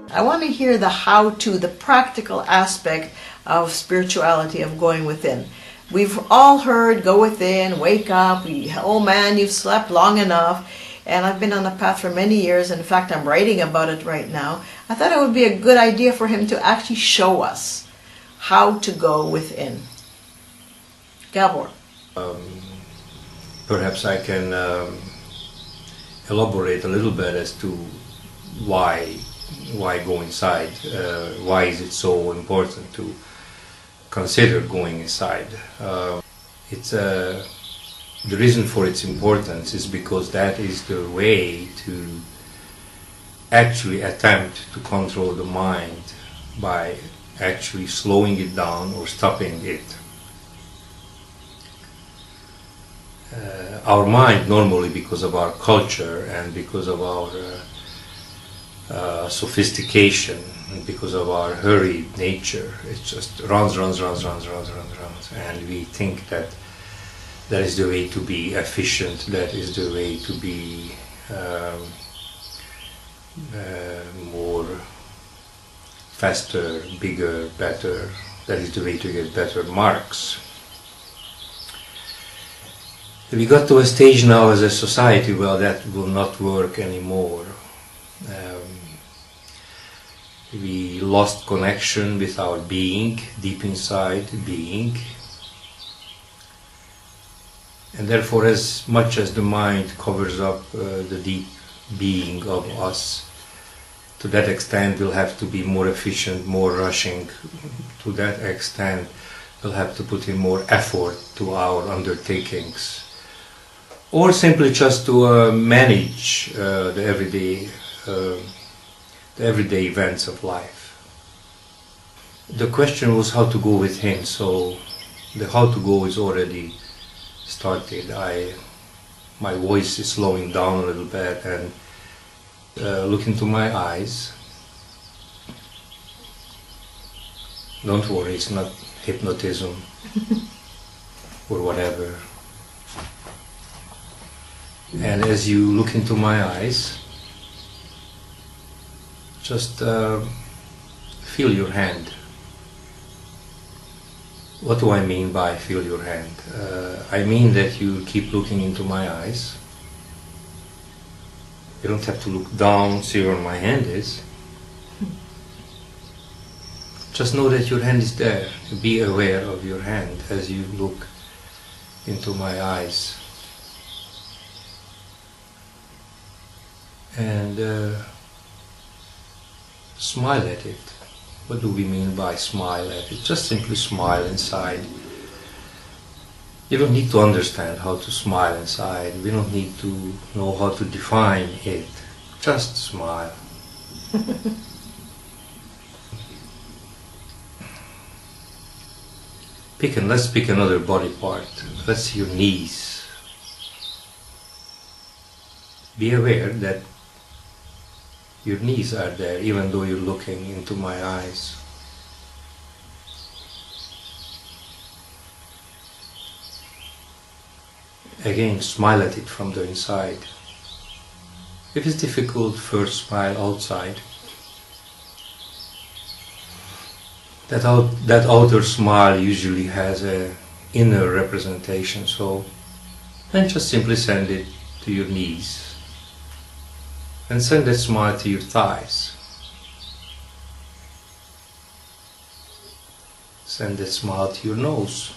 I want to hear the how-to, the practical aspect of spirituality, of going within. We've all heard, go within, wake up, oh man, you've slept long enough. And I've been on the path for many years. In fact, I'm writing about it right now. I thought it would be a good idea for him to actually show us how to go within. Gábor. Perhaps I can elaborate a little bit as to why go inside. Why is it so important to consider going inside? The reason for its importance is because that is the way to actually attempt to control the mind by actually slowing it down or stopping it. Our mind normally, because of our culture and because of our sophistication and because of our hurried nature, it just runs, and we think that that is the way to be efficient, that is the way to be more faster, bigger, better, that is the way to get better marks. We got to a stage now as a society where that will not work anymore. We lost connection with our being, deep inside being. And therefore, as much as the mind covers up the deep being of us, to that extent we'll have to be more efficient, more rushing. To that extent we'll have to put in more effort to our undertakings. Or simply just to manage the everyday events of life. The question was how to go within, so the how to go is already started. My voice is slowing down a little bit, and look into my eyes. Don't worry, it's not hypnotism or whatever. And as you look into my eyes, just feel your hand. What do I mean by feel your hand? I mean that you keep looking into my eyes. You don't have to look down, see where my hand is. Just know that your hand is there. Be aware of your hand as you look into my eyes. And smile at it. What do we mean by smile at it? Just simply smile inside. You don't need to understand how to smile inside. We don't need to know how to define it. Just smile. Let's pick another body part. Let's see your knees. Be aware that your knees are there, even though you're looking into my eyes. Again, smile at it from the inside. If it's difficult, first smile outside. That outer smile usually has an inner representation, so then just simply send it to your knees. And send that smile to your thighs. Send that smile to your nose.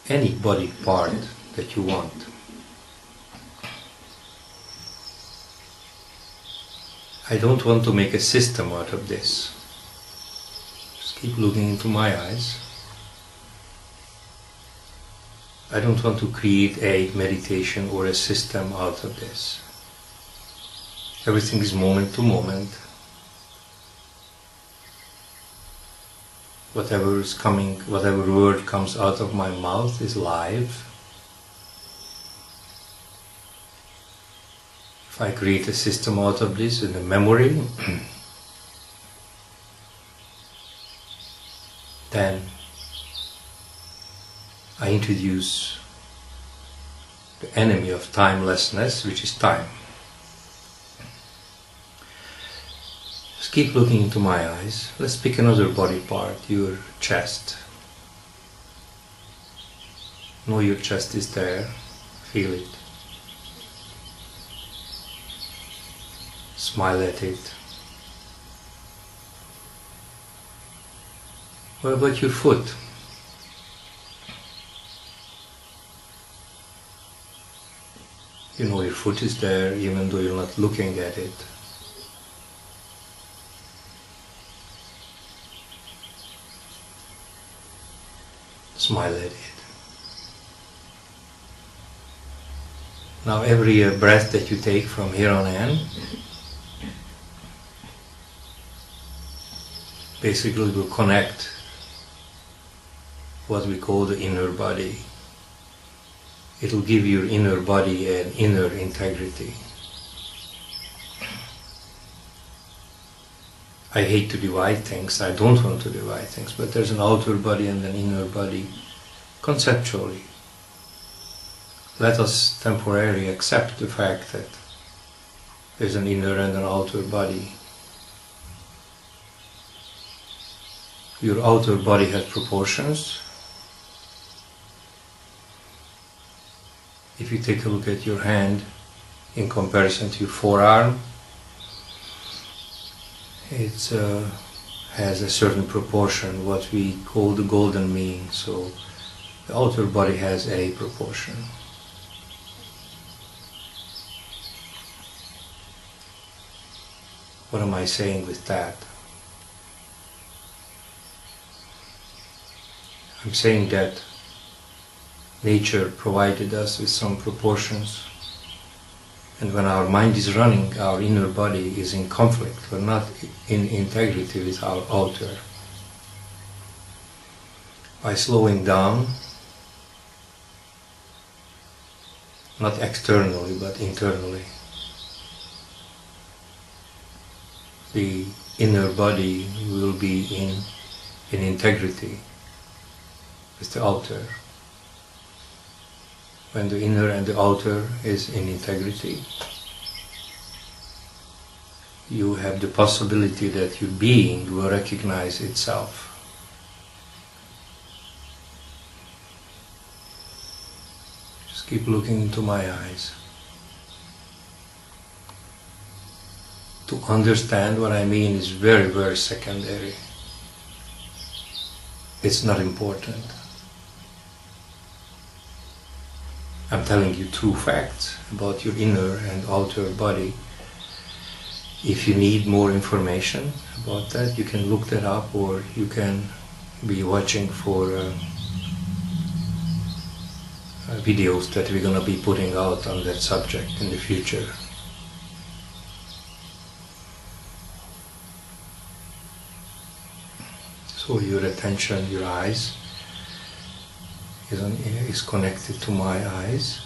Any body part that you want. I don't want to make a system out of this. Just keep looking into my eyes. I don't want to create a meditation or a system out of this. Everything is moment to moment. Whatever is coming, whatever word comes out of my mouth is live. If I create a system out of this in a memory, then I introduce the enemy of timelessness, which is time. Just keep looking into my eyes. Let's pick another body part, your chest. Know your chest is there. Feel it. Smile at it. What about your foot? You know your foot is there even though you're not looking at it. Smile at it. Now every breath that you take from here on in basically will connect what we call the inner body. It will give your inner body an inner integrity. I hate to divide things, I don't want to divide things, but there's an outer body and an inner body conceptually. Let us temporarily accept the fact that there's an inner and an outer body. Your outer body has proportions. If you take a look at your hand in comparison to your forearm, it has a certain proportion, what we call the golden mean. So the outer body has a proportion. What am I saying with that? I'm saying that nature provided us with some proportions, and when our mind is running, our inner body is in conflict. We're not in integrity with our outer. By slowing down, not externally but internally, the inner body will be in integrity with the outer. When the inner and the outer is in integrity, you have the possibility that your being will recognize itself. Just keep looking into my eyes. To understand what I mean is very, very secondary. It's not important. I'm telling you true facts about your inner and outer body. If you need more information about that, you can look that up, or you can be watching for videos that we're going to be putting out on that subject in the future. So your attention, your eyes, is connected to my eyes,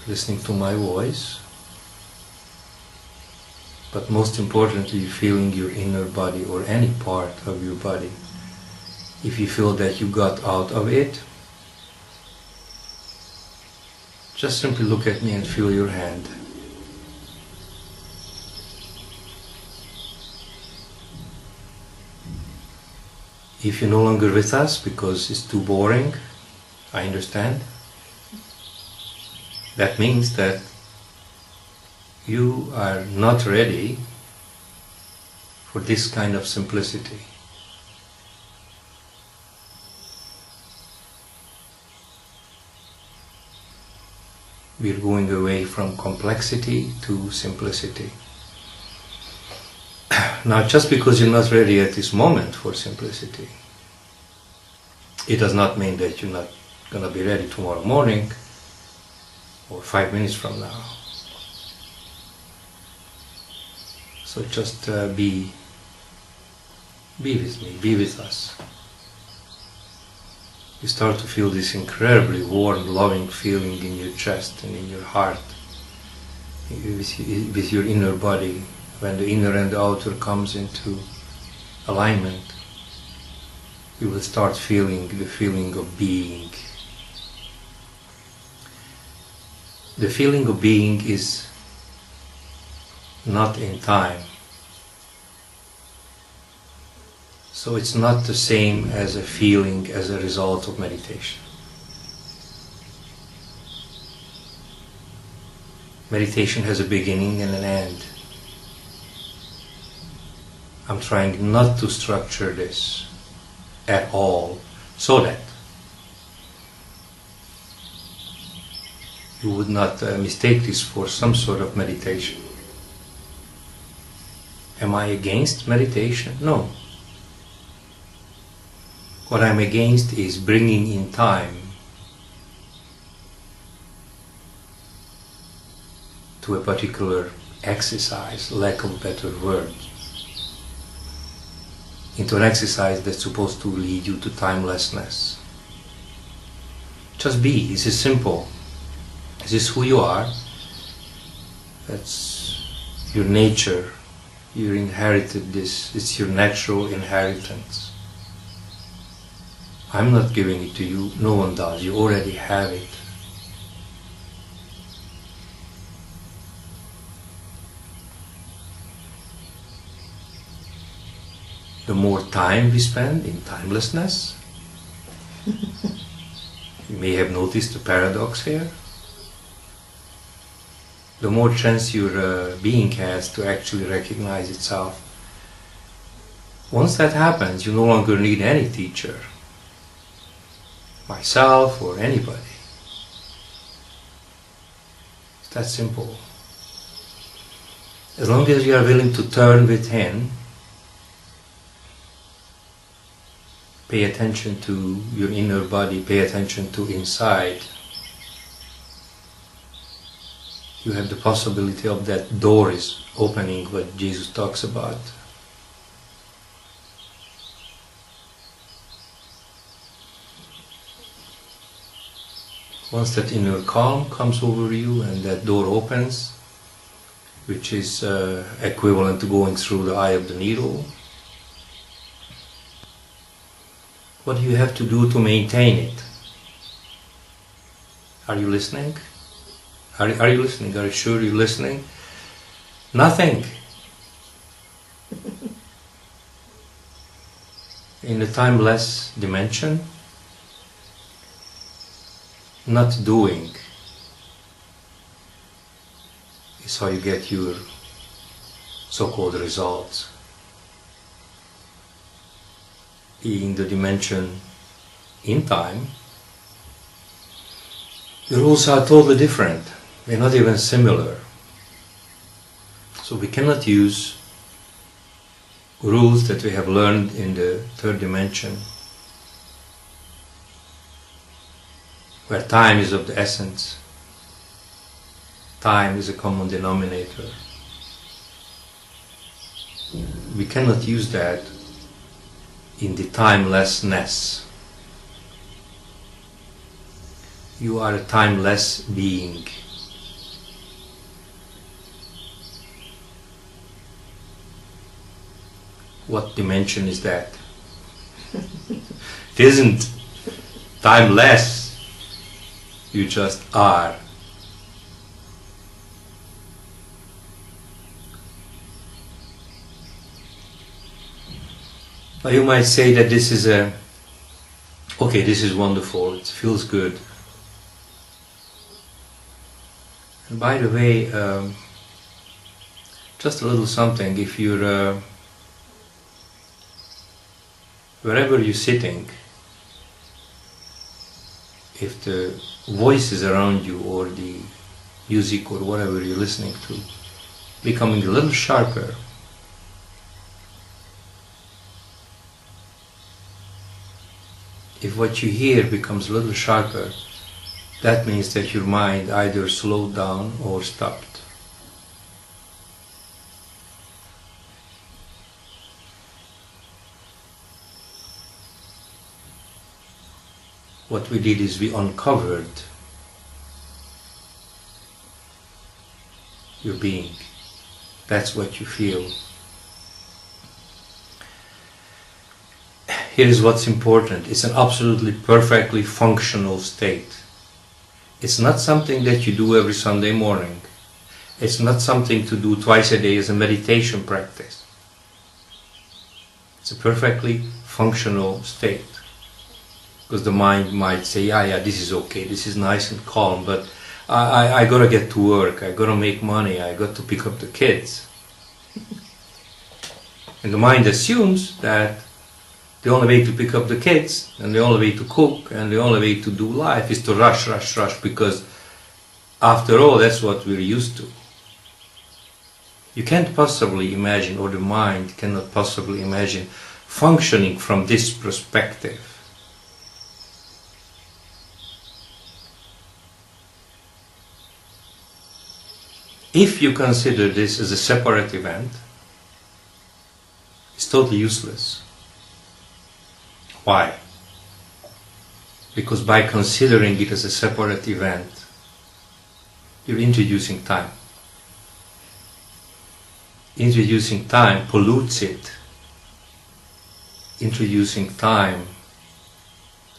listening to my voice, but most importantly feeling your inner body or any part of your body. If you feel that you got out of it, just simply look at me and feel your hand. If you're no longer with us because it's too boring, I understand. That means that you are not ready for this kind of simplicity. We're going away from complexity to simplicity. Now, just because you're not ready at this moment for simplicity, it does not mean that you're not going to be ready tomorrow morning or 5 minutes from now. So just be with me, be with us. You start to feel this incredibly warm, loving feeling in your chest and in your heart, with your inner body. When the inner and the outer comes into alignment, you will start feeling the feeling of being. The feeling of being is not in time. So it's not the same as a feeling as a result of meditation. Meditation has a beginning and an end. I'm trying not to structure this at all, so that you would not mistake this for some sort of meditation. Am I against meditation? No. What I'm against is bringing in time to a particular exercise, lack of a better word, into an exercise that's supposed to lead you to timelessness. Just be. This is simple. This is who you are. That's your nature. You inherited this. It's your natural inheritance. I'm not giving it to you. No one does. You already have it. The more time we spend in timelessness, you may have noticed the paradox here, the more chance your being has to actually recognize itself. Once that happens, you no longer need any teacher, myself or anybody. It's that simple. As long as you are willing to turn within, pay attention to your inner body, pay attention to inside, you have the possibility of that door is opening, what Jesus talks about. Once that inner calm comes over you and that door opens, which is equivalent to going through the eye of the needle, what do you have to do to maintain it? Are you listening? Are you listening? Are you sure you're listening? Nothing. In the timeless dimension, not doing is how you get your so-called results. In the dimension in time, the rules are totally different. They're not even similar. So we cannot use rules that we have learned in the third dimension, where time is of the essence. Time is a common denominator. We cannot use that in the timelessness. You are a timeless being. What dimension is that? It isn't timeless. You just are. Now you might say that this is okay, this is wonderful, it feels good. And by the way, just a little something, if you're, wherever you're sitting, if the voices around you or the music or whatever you're listening to becoming a little sharper, if what you hear becomes a little sharper, that means that your mind either slowed down or stopped. What we did is we uncovered your being. That's what you feel. Here is what's important. It's an absolutely perfectly functional state. It's not something that you do every Sunday morning. It's not something to do twice a day as a meditation practice. It's a perfectly functional state. Because the mind might say, yeah, this is okay, this is nice and calm, but I gotta get to work, I gotta make money, I got to pick up the kids. And the mind assumes that the only way to pick up the kids, and the only way to cook, and the only way to do life is to rush, rush, rush, because after all, that's what we're used to. You can't possibly imagine, or the mind cannot possibly imagine, functioning from this perspective. If you consider this as a separate event, it's totally useless. Why? Because by considering it as a separate event, you're introducing time. Introducing time pollutes it. Introducing time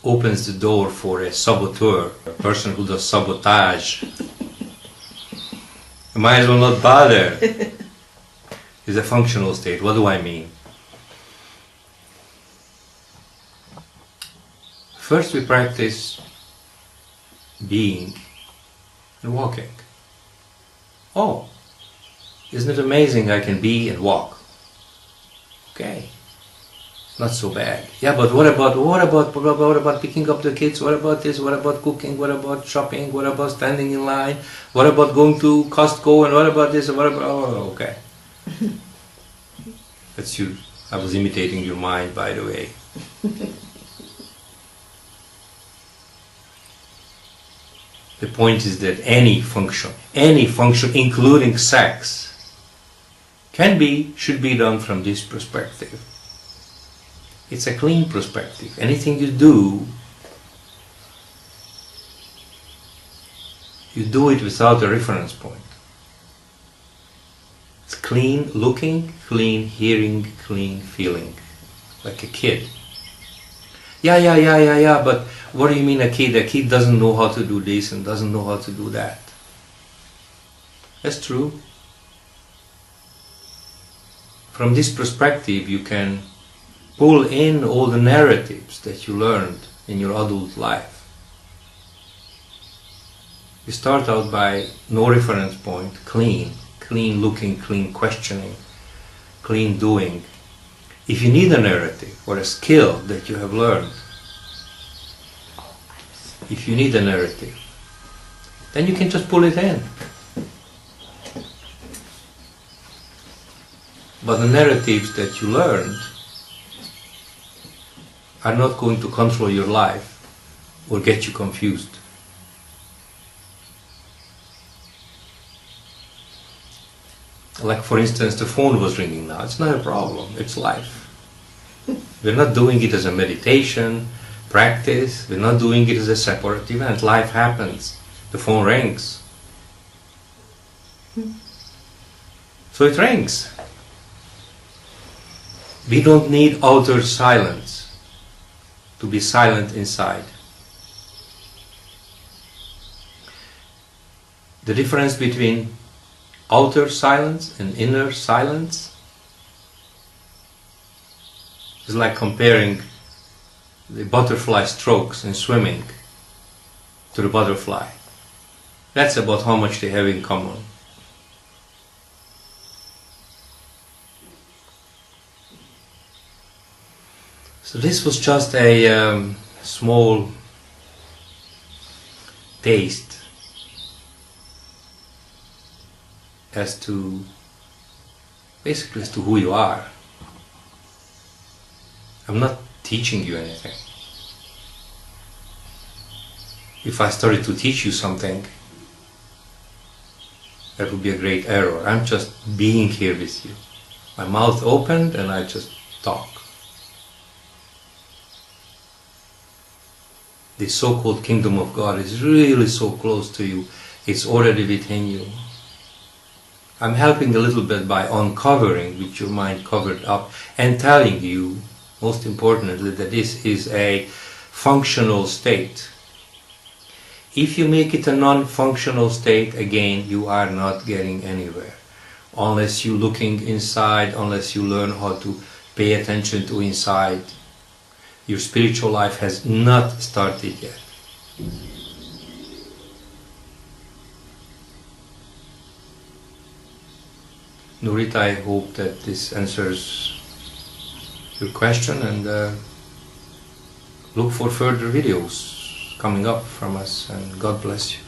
opens the door for a saboteur, a person who does sabotage. You might as well not bother. It's a functional state. What do I mean? First we practice being and walking. Oh, isn't it amazing I can be and walk? Okay, not so bad. Yeah, but what about picking up the kids? What about this? What about cooking? What about shopping? What about standing in line? What about going to Costco? And what about this? And what about, oh, okay. That's you. I was imitating your mind, by the way. The point is that any function, including sex, should be done from this perspective. It's a clean perspective. Anything you do it without a reference point. It's clean looking, clean hearing, clean feeling, like a kid. Yeah, but what do you mean a kid? A kid doesn't know how to do this and doesn't know how to do that. That's true. From this perspective, you can pull in all the narratives that you learned in your adult life. You start out by no reference point, clean looking, clean questioning, clean doing. If you need a narrative or a skill that you have learned, if you need a narrative, then you can just pull it in. But the narratives that you learned are not going to control your life or get you confused. Like, for instance, the phone was ringing now. It's not a problem. It's life. We're not doing it as a meditation practice. We're not doing it as a separate event. Life happens. The phone rings. So it rings. We don't need outer silence to be silent inside. The difference between outer silence and inner silence is like comparing the butterfly strokes in swimming to the butterfly. That's about how much they have in common. So this was just a small taste as to who you are. I'm not teaching you anything. If I started to teach you something, that would be a great error. I'm just being here with you. My mouth opened and I just talk. The so-called kingdom of God is really so close to you. It's already within you. I'm helping a little bit by uncovering which your mind covered up and telling you, most importantly, that this is a functional state. If you make it a non-functional state, again, you are not getting anywhere. Unless you're looking inside, unless you learn how to pay attention to inside, your spiritual life has not started yet. Nurit, I hope that this answers your question, and look for further videos coming up from us, and God bless you.